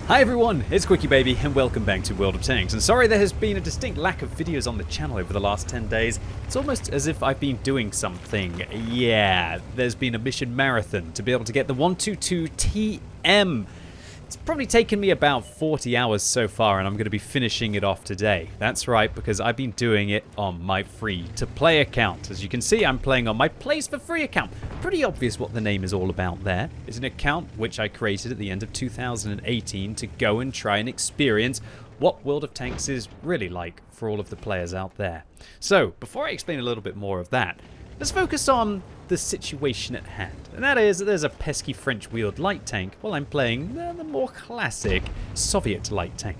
Hi everyone, it's QuickyBaby and welcome back to World of Tanks. And sorry there has been a distinct lack of videos on the channel over the last 10 days. It's almost as if I've been doing something. Yeah, there's been a mission marathon to be able to get the 122 TM. It's probably taken me about 40 hours so far and I'm going to be finishing it off today. That's right, because I've been doing it on my free-to-play account. As you can see, I'm playing on my Plays for Free account. Pretty obvious what the name is all about there. It's an account which I created at the end of 2018 to go and try and experience what World of Tanks is really like for all of the players out there. So, before I explain a little bit more of that, let's focus on the situation at hand. And that is that there's a pesky French-wheeled light tank while I'm playing the more classic Soviet light tank.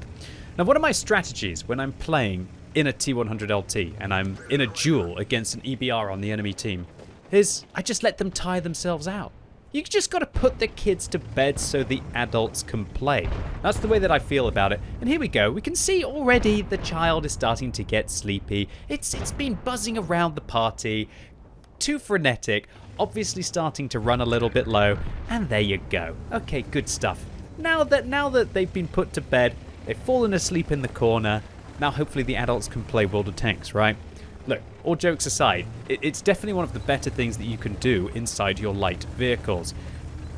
Now, one of my strategies when I'm playing in a T100 LT and I'm in a duel against an EBR on the enemy team is I just let them tire themselves out. You just got to put the kids to bed so the adults can play. That's the way that I feel about it. And here we go. We can see already the child is starting to get sleepy. It's been buzzing around the party. Too frenetic, obviously starting to run a little bit low, and there you go. Okay, good stuff. Now that they've been put to bed, they've fallen asleep in the corner, now hopefully the adults can play World of Tanks, right? Look, all jokes aside, it's definitely one of the better things that you can do inside your light vehicles.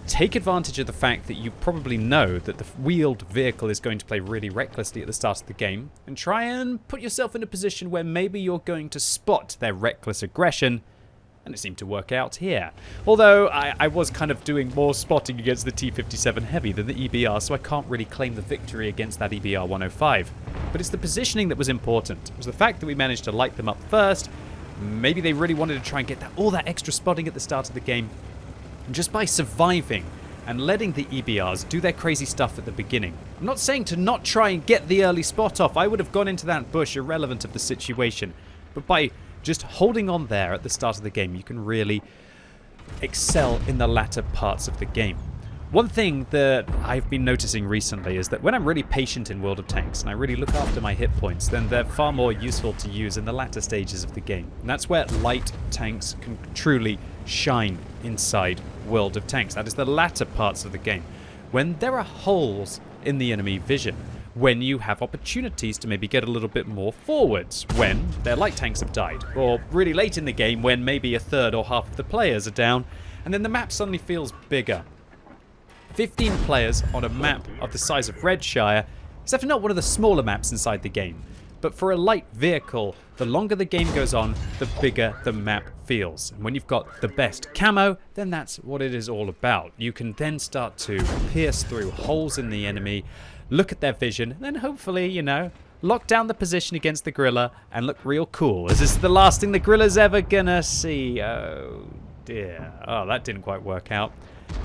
Take advantage of the fact that you probably know that the wheeled vehicle is going to play really recklessly at the start of the game, and try and put yourself in a position where maybe you're going to spot their reckless aggression. And it seemed to work out here. Although I was kind of doing more spotting against the T57 Heavy than the EBR, so I can't really claim the victory against that EBR 105. But it's the positioning that was important. It was the fact that we managed to light them up first. Maybe they really wanted to try and get all that extra spotting at the start of the game. And just by surviving and letting the EBRs do their crazy stuff at the beginning. I'm not saying to not try and get the early spot off. I would have gone into that bush irrelevant of the situation. But by just holding on there at the start of the game, you can really excel in the latter parts of the game. One thing that I've been noticing recently is that when I'm really patient in World of Tanks and I really look after my hit points, then they're far more useful to use in the latter stages of the game. And that's where light tanks can truly shine inside World of Tanks. That is the latter parts of the game. When there are holes in the enemy vision, when you have opportunities to maybe get a little bit more forwards, when their light tanks have died, or really late in the game when maybe a third or half of the players are down, and then the map suddenly feels bigger. 15 players on a map of the size of Redshire is definitely not one of the smaller maps inside the game, but for a light vehicle, the longer the game goes on, the bigger the map feels. And when you've got the best camo, then that's what it is all about. You can then start to pierce through holes in the enemy, look at their vision, and then hopefully, you know, lock down the position against the gorilla and look real cool, as this is the last thing the gorilla's ever gonna see. Oh dear. Oh, that didn't quite work out.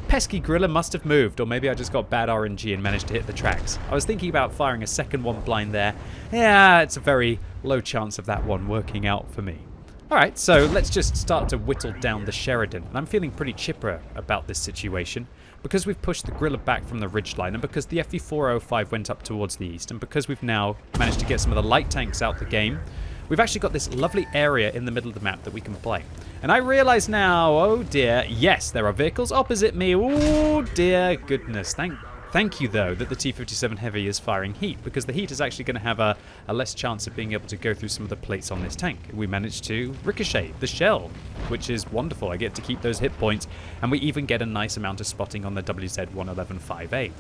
Pesky gorilla must have moved, or maybe I just got bad RNG and managed to hit the tracks. I was thinking about firing a second one blind there. Yeah, it's a very low chance of that one working out for me. Alright, so let's just start to whittle down the Sheridan. And I'm feeling pretty chipper about this situation, because we've pushed the gorilla back from the ridgeline, and because the FV405 went up towards the east, and because we've now managed to get some of the light tanks out the game. We've actually got this lovely area in the middle of the map that we can play. And I realize now, oh dear, yes, there are vehicles opposite me. Oh dear goodness. Thank you, though, that the T57 Heavy is firing heat, because the heat is actually going to have a less chance of being able to go through some of the plates on this tank. We managed to ricochet the shell, which is wonderful. I get to keep those hit points, and we even get a nice amount of spotting on the WZ-111-5A.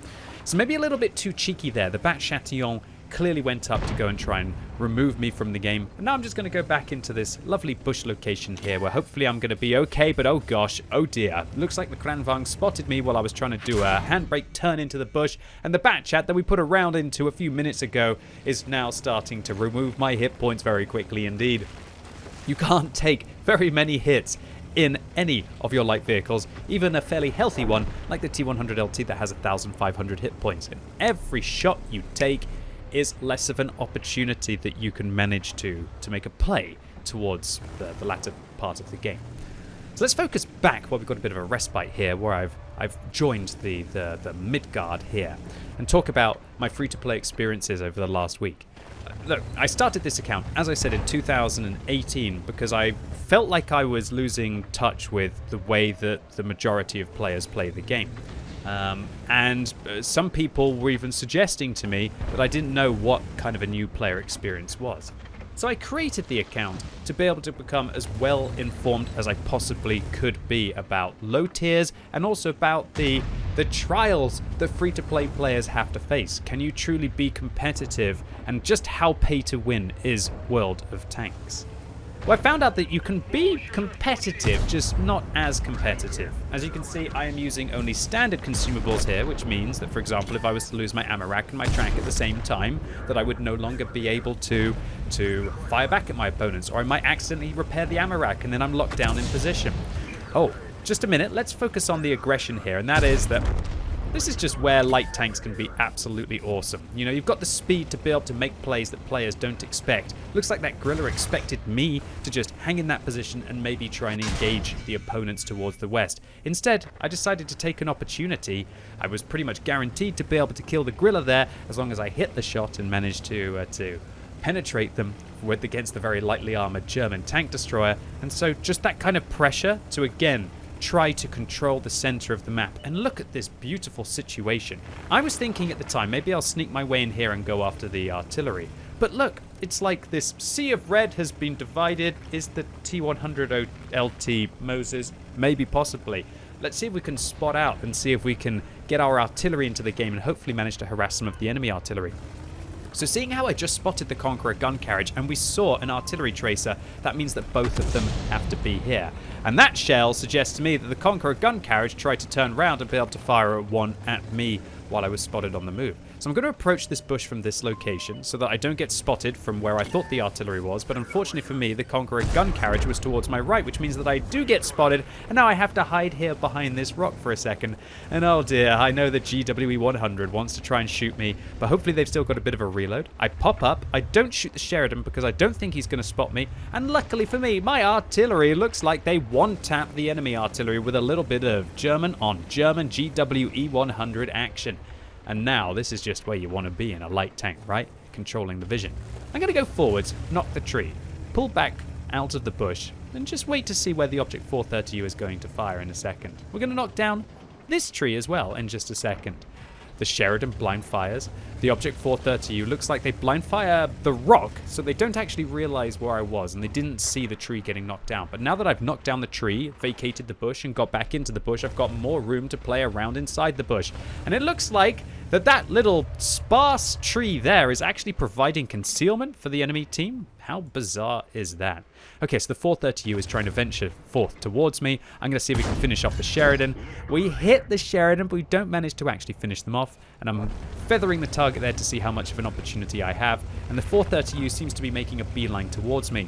So maybe a little bit too cheeky there. The Bat Chatillon clearly went up to go and try and remove me from the game. And now I'm just going to go back into this lovely bush location here where hopefully I'm going to be okay, but oh gosh, oh dear. Looks like the Kranvang spotted me while I was trying to do a handbrake turn into the bush, and the Bat Chat that we put a round into a few minutes ago is now starting to remove my hit points very quickly indeed. You can't take very many hits in any of your light vehicles, even a fairly healthy one like the T100 LT that has 1,500 hit points. And every shot you take is less of an opportunity that you can manage to make a play towards the latter part of the game. So let's focus back while we've got a bit of a respite here, where I've joined the Midgard here, and talk about my free-to-play experiences over the last week. Look, I started this account, as I said, in 2018 because I felt like I was losing touch with the way that the majority of players play the game. And some people were even suggesting to me that I didn't know what kind of a new player experience was. So I created the account to be able to become as well informed as I possibly could be about low tiers and also about the trials that free-to-play players have to face. Can you truly be competitive, and just how pay to win is World of Tanks? Well, I found out that you can be competitive, just not as competitive. As you can see, I am using only standard consumables here, which means that, for example, if I was to lose my ammo rack and my trank at the same time, that I would no longer be able to fire back at my opponents, or I might accidentally repair the ammo rack and then I'm locked down in position. Oh, just a minute, let's focus on the aggression here, and that is that this is just where light tanks can be absolutely awesome. You know, you've got the speed to be able to make plays that players don't expect. Looks like that Gorilla expected me to just hang in that position and maybe try and engage the opponents towards the west. Instead, I decided to take an opportunity. I was pretty much guaranteed to be able to kill the Gorilla there as long as I hit the shot and managed to penetrate them against the very lightly armored German tank destroyer. And so just that kind of pressure to, again, try to control the center of the map. And look at this beautiful situation. I was thinking at the time, maybe I'll sneak my way in here and go after the artillery. But look, it's like this sea of red has been divided. Is the T100 LT Moses? Maybe, possibly. Let's see if we can spot out and see if we can get our artillery into the game and hopefully manage to harass some of the enemy artillery. So seeing how I just spotted the Conqueror gun carriage and we saw an artillery tracer, that means that both of them have to be here. And that shell suggests to me that the Conqueror gun carriage tried to turn around and be able to fire one at me while I was spotted on the move. So I'm going to approach this bush from this location so that I don't get spotted from where I thought the artillery was, but unfortunately for me, the Conqueror gun carriage was towards my right, which means that I do get spotted, and now I have to hide here behind this rock for a second. And oh dear, I know the GWE 100 wants to try and shoot me, but hopefully they've still got a bit of a reload. I pop up, I don't shoot the Sheridan because I don't think he's going to spot me, and luckily for me, my artillery looks like they one-tap the enemy artillery with a little bit of German on German GWE 100 action. And now, this is just where you want to be in a light tank, right? Controlling the vision. I'm going to go forwards, knock the tree, pull back out of the bush, and just wait to see where the Object 430U is going to fire in a second. We're going to knock down this tree as well in just a second. The Sheridan blind fires. The Object 430U looks like they blind fire the rock, so they don't actually realize where I was, and they didn't see the tree getting knocked down. But now that I've knocked down the tree, vacated the bush, and got back into the bush, I've got more room to play around inside the bush. And it looks like that little sparse tree there is actually providing concealment for the enemy team. How bizarre is that? Okay, so the 430U is trying to venture forth towards me. I'm going to see if we can finish off the Sheridan. We hit the Sheridan, but we don't manage to actually finish them off. And I'm feathering the target there to see how much of an opportunity I have. And the 430U seems to be making a beeline towards me.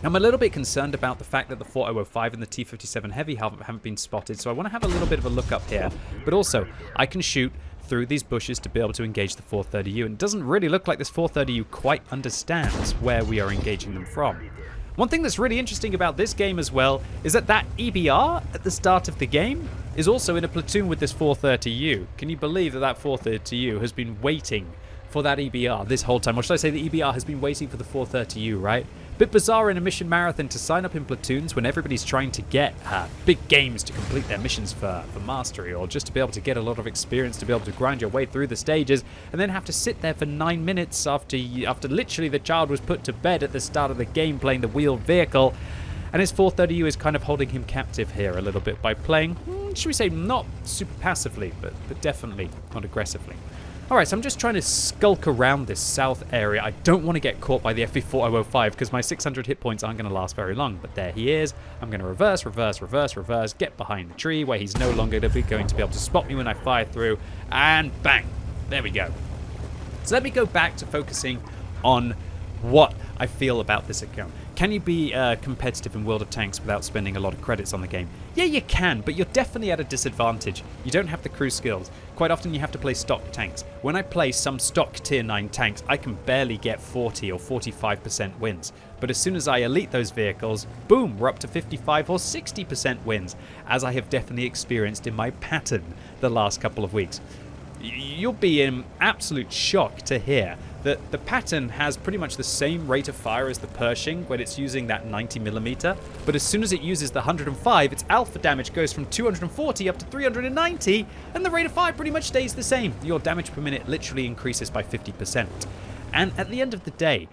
I'm a little bit concerned about the fact that the 4005 and the T57 Heavy haven't been spotted, so I want to have a little bit of a look up here. But also, I can shoot through these bushes to be able to engage the 430U, and it doesn't really look like this 430U quite understands where we are engaging them from. One thing that's really interesting about this game as well is that EBR at the start of the game is also in a platoon with this 430U. Can you believe that 430U has been waiting for that EBR this whole time? Or should I say the EBR has been waiting for the 430U, right? Bit bizarre in a mission marathon to sign up in platoons when everybody's trying to get big games to complete their missions for mastery, or just to be able to get a lot of experience to be able to grind your way through the stages, and then have to sit there for 9 minutes after literally the child was put to bed at the start of the game playing the wheeled vehicle. And his 430U is kind of holding him captive here a little bit by playing, should we say, not super passively, but definitely not aggressively. Alright, so I'm just trying to skulk around this south area. I don't want to get caught by the FV4005 because my 600 hit points aren't going to last very long. But there he is. I'm going to reverse, get behind the tree where he's no longer going to be able to spot me when I fire through. And bang! There we go. So let me go back to focusing on what I feel about this account. Can you be competitive in World of Tanks without spending a lot of credits on the game? Yeah, you can, but you're definitely at a disadvantage. You don't have the crew skills. Quite often you have to play stock tanks. When I play some stock tier 9 tanks, I can barely get 40 or 45% wins. But as soon as I elite those vehicles, boom, we're up to 55 or 60% wins, as I have definitely experienced in my pattern the last couple of weeks. you'll be in absolute shock to hear that the Patton has pretty much the same rate of fire as the Pershing when it's using that 90mm, but as soon as it uses the 105, its alpha damage goes from 240 up to 390, and the rate of fire pretty much stays the same. Your damage per minute literally increases by 50%. And at the end of the day,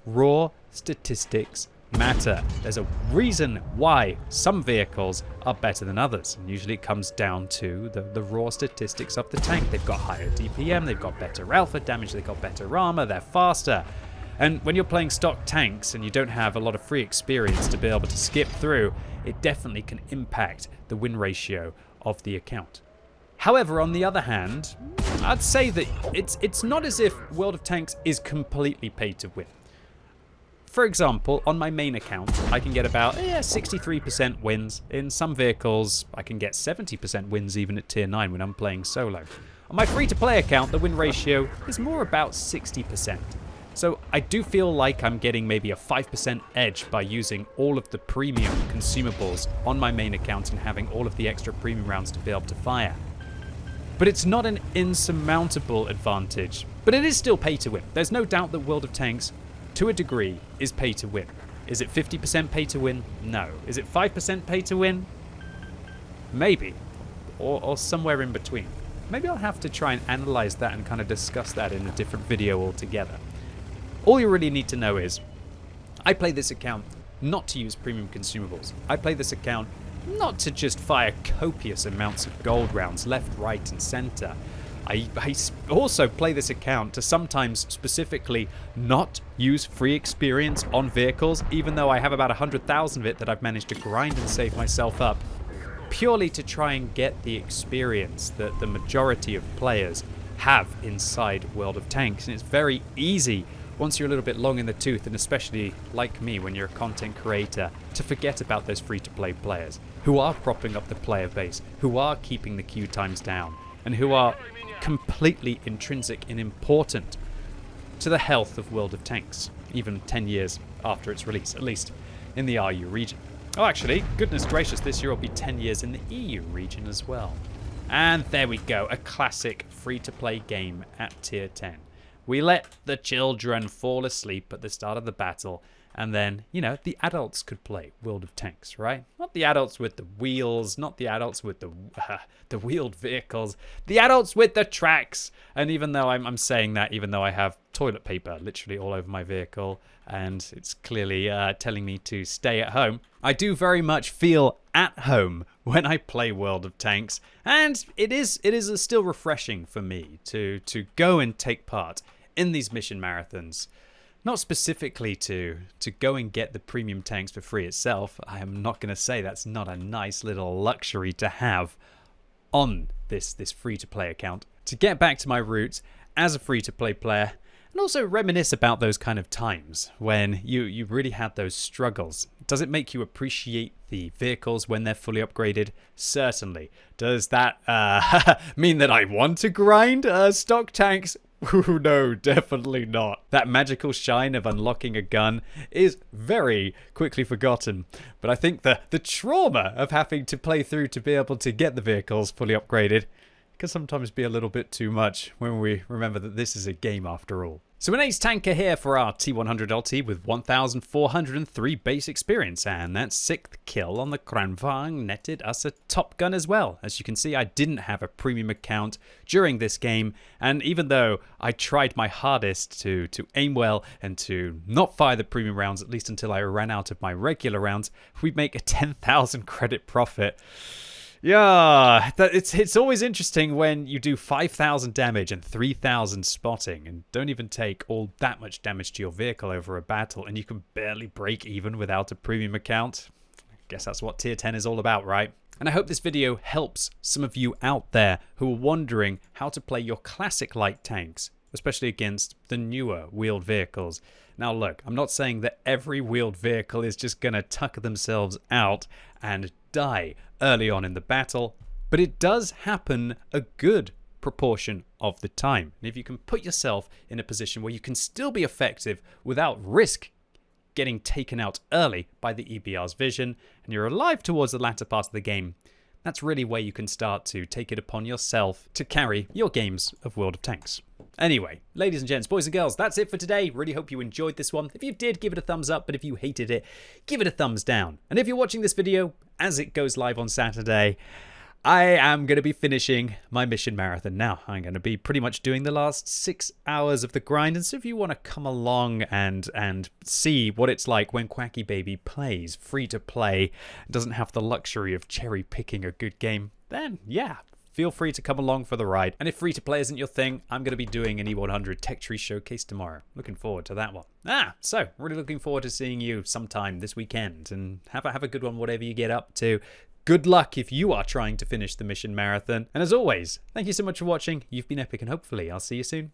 raw statistics matter. There's a reason why some vehicles are better than others, and usually it comes down to the raw statistics of the tank. They've got higher DPM, they've got better alpha damage, they've got better armor, they're faster. And when you're playing stock tanks and you don't have a lot of free experience to be able to skip through, it definitely can impact the win ratio of the account. However, on the other hand, I'd say that it's not as if World of Tanks is completely pay to win. For example, on my main account, I can get about 63% wins. In some vehicles, I can get 70% wins even at tier 9 when I'm playing solo. On my free-to-play account, the win ratio is more about 60%. So I do feel like I'm getting maybe a 5% edge by using all of the premium consumables on my main account and having all of the extra premium rounds to be able to fire. But it's not an insurmountable advantage, but it is still pay to win. There's no doubt that World of Tanks, to a degree, is pay to win. Is it 50% pay to win? No. Is it 5% pay to win? Maybe. Or somewhere in between. Maybe I'll have to try and analyze that and kind of discuss that in a different video altogether. All you really need to know is, I play this account not to use premium consumables. I play this account not to just fire copious amounts of gold rounds left, right, and center. I also play this account to sometimes specifically not use free experience on vehicles, even though I have about 100,000 of it that I've managed to grind and save myself up, purely to try and get the experience that the majority of players have inside World of Tanks. And it's very easy, once you're a little bit long in the tooth, and especially like me when you're a content creator, to forget about those free-to-play players who are propping up the player base, who are keeping the queue times down, and who are completely intrinsic and important to the health of World of Tanks, even 10 years after its release, at least in the RU region. Oh, actually, goodness gracious, this year will be 10 years in the EU region as well. And there we go, a classic free-to-play game at tier 10. We let the children fall asleep at the start of the battle, and then, you know, the adults could play World of Tanks, right? Not the adults with the wheels, not the adults with the wheeled vehicles, the adults with the tracks. And even though I'm saying that, even though I have toilet paper literally all over my vehicle, and it's clearly telling me to stay at home, I do very much feel at home when I play World of Tanks, and it is still refreshing for me to go and take part in these mission marathons. Not specifically to go and get the premium tanks for free itself. I am not going to say that's not a nice little luxury to have on this free-to-play account. To get back to my roots as a free-to-play player, and also reminisce about those kind of times when you really had those struggles. Does it make you appreciate the vehicles when they're fully upgraded? Certainly. Does that mean that I want to grind stock tanks? Ooh, no, definitely not. That magical shine of unlocking a gun is very quickly forgotten. But I think the trauma of having to play through to be able to get the vehicles fully upgraded can sometimes be a little bit too much when we remember that this is a game after all. So an ace tanker here for our T100 LT with 1,403 base experience, and that 6th kill on the Kranvang netted us a top gun as well. As you can see, I didn't have a premium account during this game, and even though I tried my hardest to aim well and to not fire the premium rounds, at least until I ran out of my regular rounds, we'd make a 10,000 credit profit. Yeah, it's always interesting when you do 5,000 damage and 3,000 spotting and don't even take all that much damage to your vehicle over a battle, and you can barely break even without a premium account. I guess that's what tier 10 is all about, right? And I hope this video helps some of you out there who are wondering how to play your classic light tanks, especially against the newer wheeled vehicles. Now look, I'm not saying that every wheeled vehicle is just going to tuck themselves out and die early on in the battle, but it does happen a good proportion of the time. And if you can put yourself in a position where you can still be effective without risk getting taken out early by the EBR's vision, and you're alive towards the latter part of the game, That's really where you can start to take it upon yourself to carry your games of World of Tanks. Anyway, ladies and gents, boys and girls, that's it for today. Really hope you enjoyed this one. If you did, give it a thumbs up, but if you hated it, give it a thumbs down. And if you're watching this video as it goes live on Saturday, I am going to be finishing my mission marathon now. I'm going to be pretty much doing the last 6 hours of the grind. And so if you want to come along and see what it's like when QuickyBaby plays free to play, doesn't have the luxury of cherry picking a good game, then yeah, feel free to come along for the ride. And if free to play isn't your thing, I'm going to be doing an E100 Tech Tree Showcase tomorrow. Looking forward to that one. So really looking forward to seeing you sometime this weekend, and have a good one, whatever you get up to. Good luck if you are trying to finish the mission marathon. And as always, thank you so much for watching. You've been epic, and hopefully I'll see you soon.